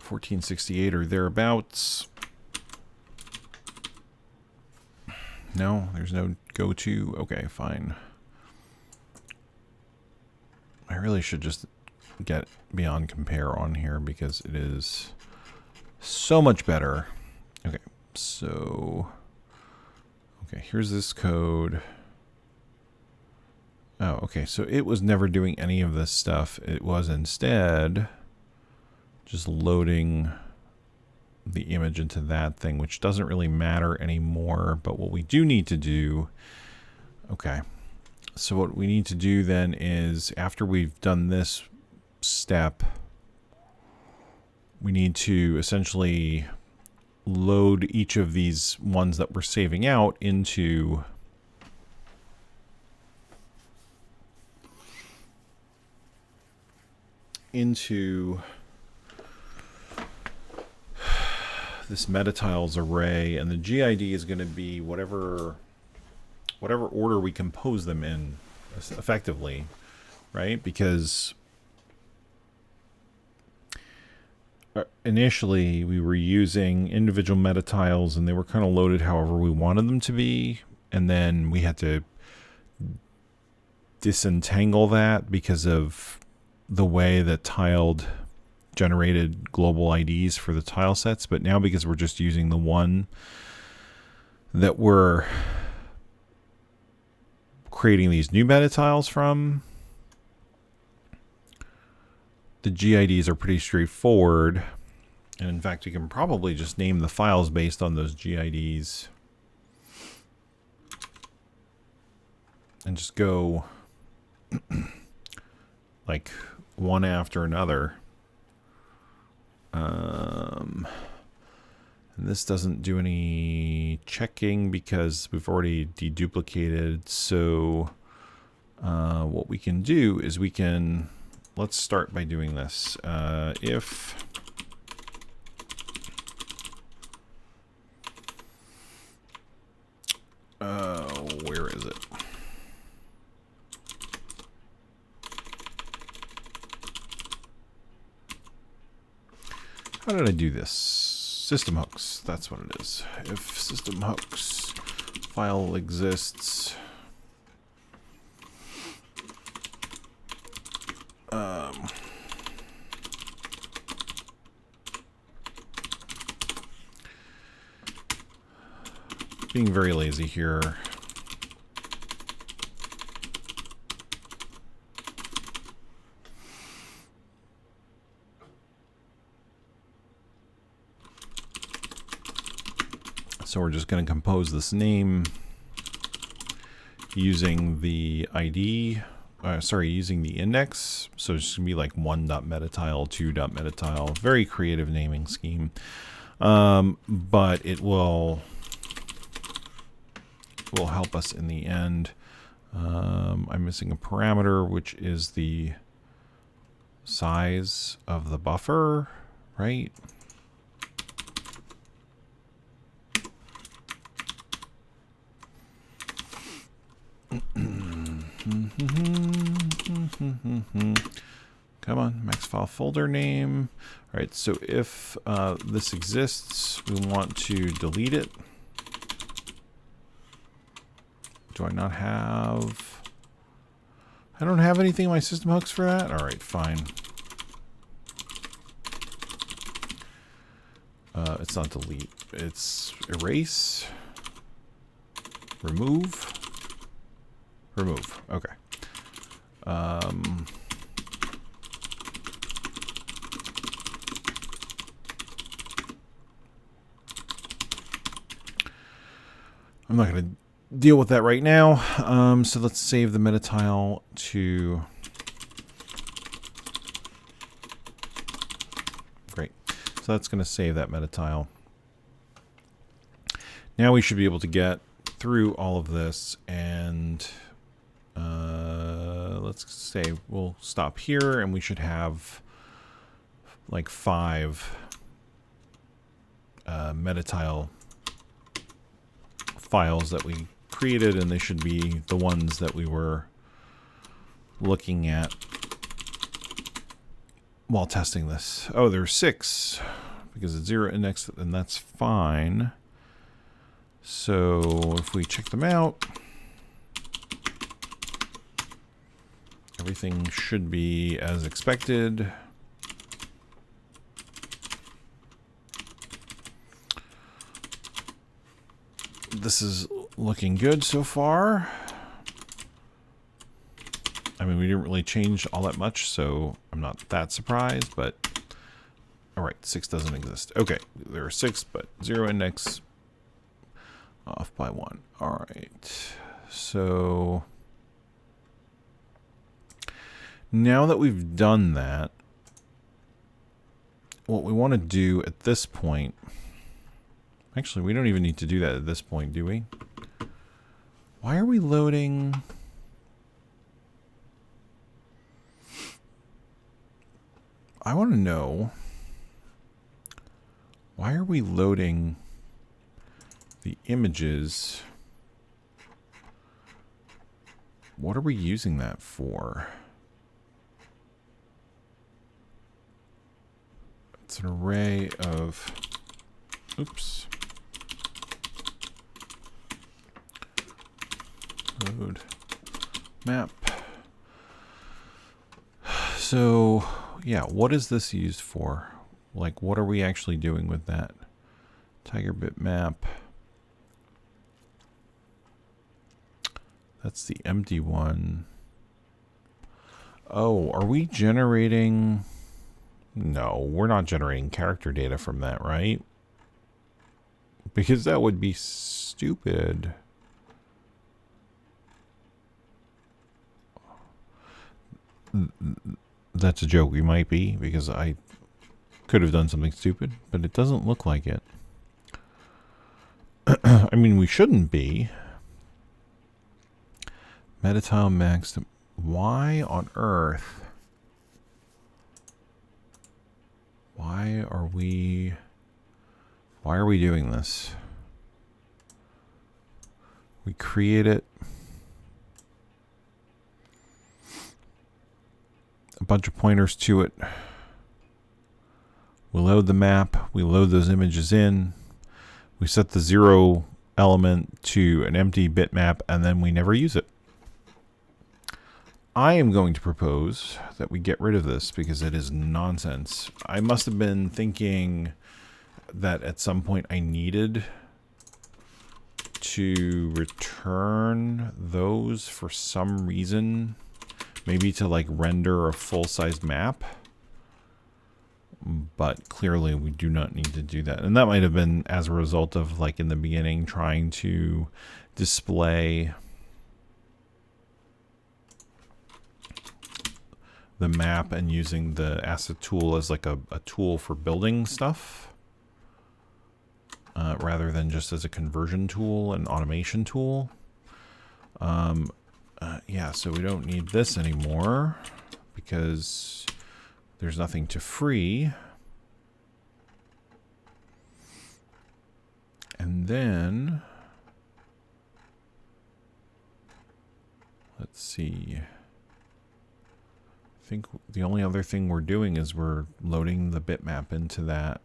[SPEAKER 1] 1468 or thereabouts. No, there's no go to. Okay, fine. I really should just get beyond compare on here because it is so much better. Okay, so... Okay, here's this code. Oh, okay, so it was never doing any of this stuff. It was instead just loading the image into that thing, which doesn't really matter anymore. But what we do need to do... Okay, so what we need to do then is, after we've done this step, we need to essentially load each of these ones that we're saving out into this metatiles array, and the GID is going to be whatever order we compose them in, effectively, right? Because initially we were using individual metatiles and they were kind of loaded however we wanted them to be, and then we had to disentangle that because of the way that tiled generated global IDs for the tile sets. But now, because we're just using the one that we're creating these new metatiles from, the GIDs are pretty straightforward. And in fact, you can probably just name the files based on those GIDs and just go like one after another. And this doesn't do any checking because we've already deduplicated. So what we can do is we can, let's start by doing this. If where is it? How did I do this? System hooks, that's what it is. If system hooks file exists, being very lazy here. So we're just going to compose this name using the ID, using the index. So it's going to be like 1.metatile, 2.metatile, very creative naming scheme. But it will help us in the end. I'm missing a parameter, which is the size of the buffer, right? Come on, max file folder name. All right, so if this exists, we want to delete it. Do I not have... I don't have anything in my system hooks for that? Alright, fine. It's not delete. It's erase. Remove. Remove. Okay. I'm not going to deal with that right now. So let's save the meta tile to... Great. So that's going to save that meta tile. Now we should be able to get through all of this, and let's say we'll stop here, and we should have like 5 meta tile files that we created, and they should be the ones that we were looking at while testing this. Oh, there's 6 because it's 0 indexed, and that's fine. So if we check them out, everything should be as expected. This is looking good so far. I mean, we didn't really change all that much, so I'm not that surprised, but all right, 6 doesn't exist. Okay, there are 6, but 0 index, off by 1. All right, so now that we've done that, what we want to do at this point, actually, we don't even need to do that at this point, do we? Why are we loading? I want to know, why are we loading the images? What are we using that for? It's an array of, oops. Load map. So, yeah, what is this used for? Like, what are we actually doing with that? Tiger bitmap. That's the empty one. Oh, are we generating... No, we're not generating character data from that, right? Because that would be stupid. That's a joke. We might be, because I could have done something stupid, but it doesn't look like it. I mean, we shouldn't be. Metatile max. Why on earth? Why are we doing this? We create it. A bunch of pointers to it. We load the map. We load those images in. We set the 0 element to an empty bitmap, and then we never use it. I am going to propose that we get rid of this because it is nonsense. I must have been thinking that at some point I needed to return those for some reason. Maybe to like render a full-size map. But clearly we do not need to do that. And that might have been as a result of, like, in the beginning trying to display the map and using the asset tool as like a tool for building stuff rather than just as a conversion tool and automation tool. Yeah, so we don't need this anymore because there's nothing to free. And then let's see. I think the only other thing we're doing is we're loading the bitmap into that,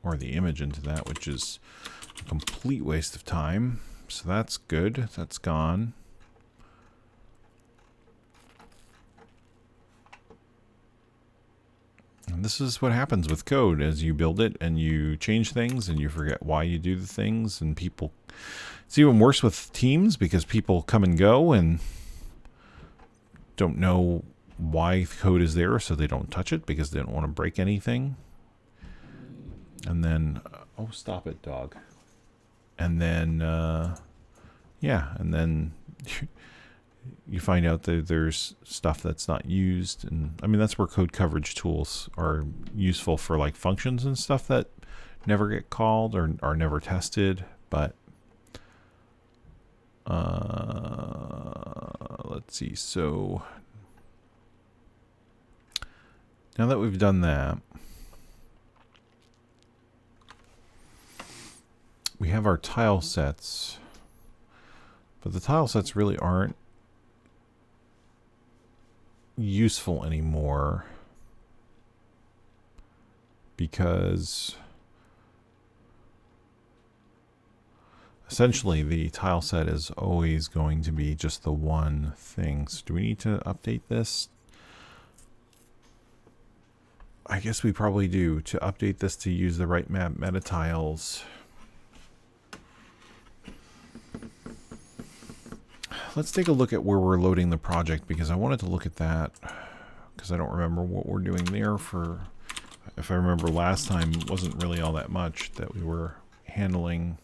[SPEAKER 1] or the image into that, which is a complete waste of time. So that's good. That's gone. And this is what happens with code as you build it and you change things and you forget why you do the things, and people... It's even worse with teams because people come and go and don't know why code is there, so they don't touch it because they don't want to break anything. And then... oh, stop it, dog. And then... yeah, and then... you find out that there's stuff that's not used, and I mean that's where code coverage tools are useful for, like functions and stuff that never get called or are never tested. But let's see. So now that we've done that, we have our tile sets, but the tile sets really aren't useful anymore because essentially the tile set is always going to be just the one thing. So do we need to update this? I guess we probably do, to update this to use the right map meta tiles. Let's take a look at where we're loading the project, because I wanted to look at that because I don't remember what we're doing there. For, if I remember last time, it wasn't really all that much that we were handling.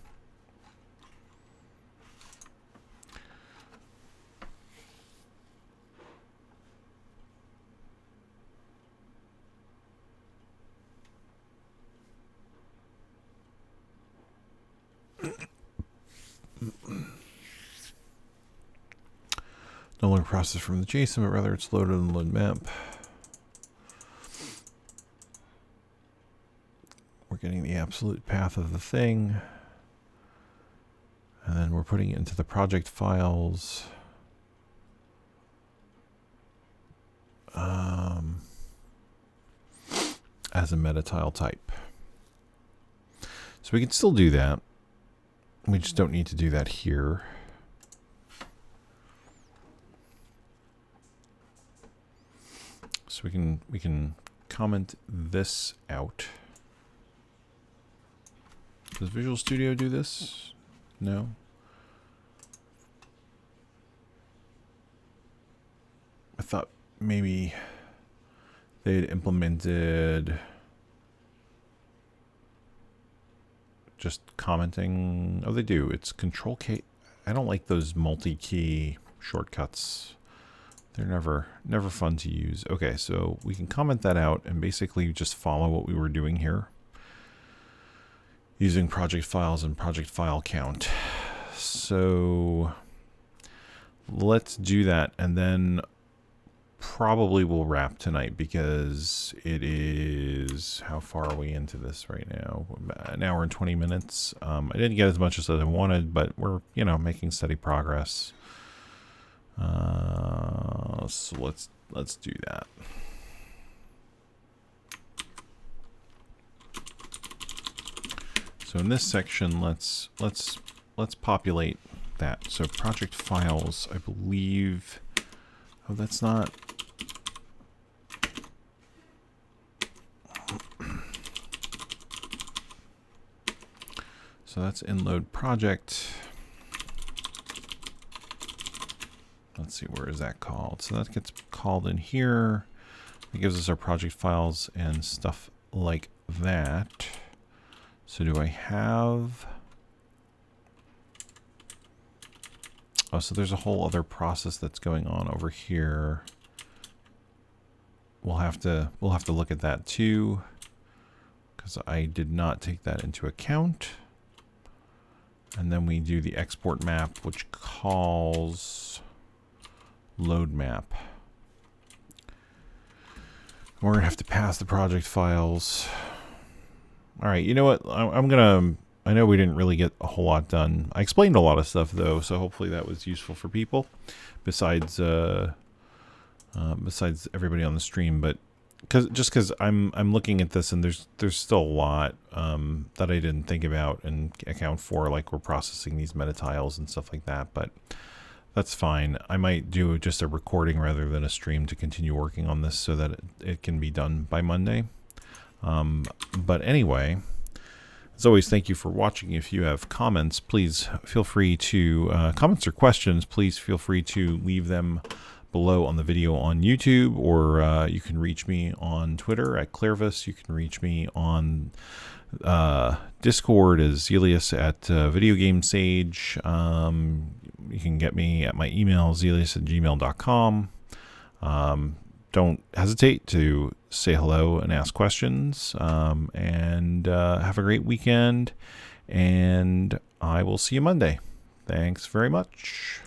[SPEAKER 1] No longer processed from the JSON, but rather it's loaded in the load map. We're getting the absolute path of the thing. And then we're putting it into the project files. As a meta tile type. So we can still do that. We just don't need to do that here. So we can comment this out. Does Visual Studio do this? No. I thought maybe they'd implemented just commenting. Oh, they do. It's Control K. I don't like those multi-key shortcuts. They're never fun to use. Okay, so we can comment that out and basically just follow what we were doing here using project files and project file count. So let's do that, and then probably we'll wrap tonight because it is, how far are we into this right now? About an hour and 20 minutes. I didn't get as much as I wanted, but we're, you know, making steady progress. So let's do that. So in this section, let's populate that. So project files, I believe. Oh, that's not. So that's in load project. Let's see, where is that called? So that gets called in here. It gives us our project files and stuff like that. So do I have... Oh, so there's a whole other process that's going on over here. We'll have to look at that too, because I did not take that into account. And then we do the export map, which calls load map. We're gonna have to pass the project files. All right, you know what? I know we didn't really get a whole lot done. I explained a lot of stuff though, so hopefully that was useful for people. Besides everybody on the stream, but because I'm looking at this and there's still a lot that I didn't think about and account for, like we're processing these meta tiles and stuff like that, but that's fine. I might do just a recording rather than a stream to continue working on this so that it can be done by Monday. But anyway, as always, thank you for watching. If you have comments, please feel free to comments or questions, please feel free to leave them below on the video on YouTube, or you can reach me on Twitter at Clairvis. You can reach me on Discord as Zelius at Video Game Sage. You can get me at my email, zelius@gmail.com. Don't hesitate to say hello and ask questions. And have a great weekend. And I will see you Monday. Thanks very much.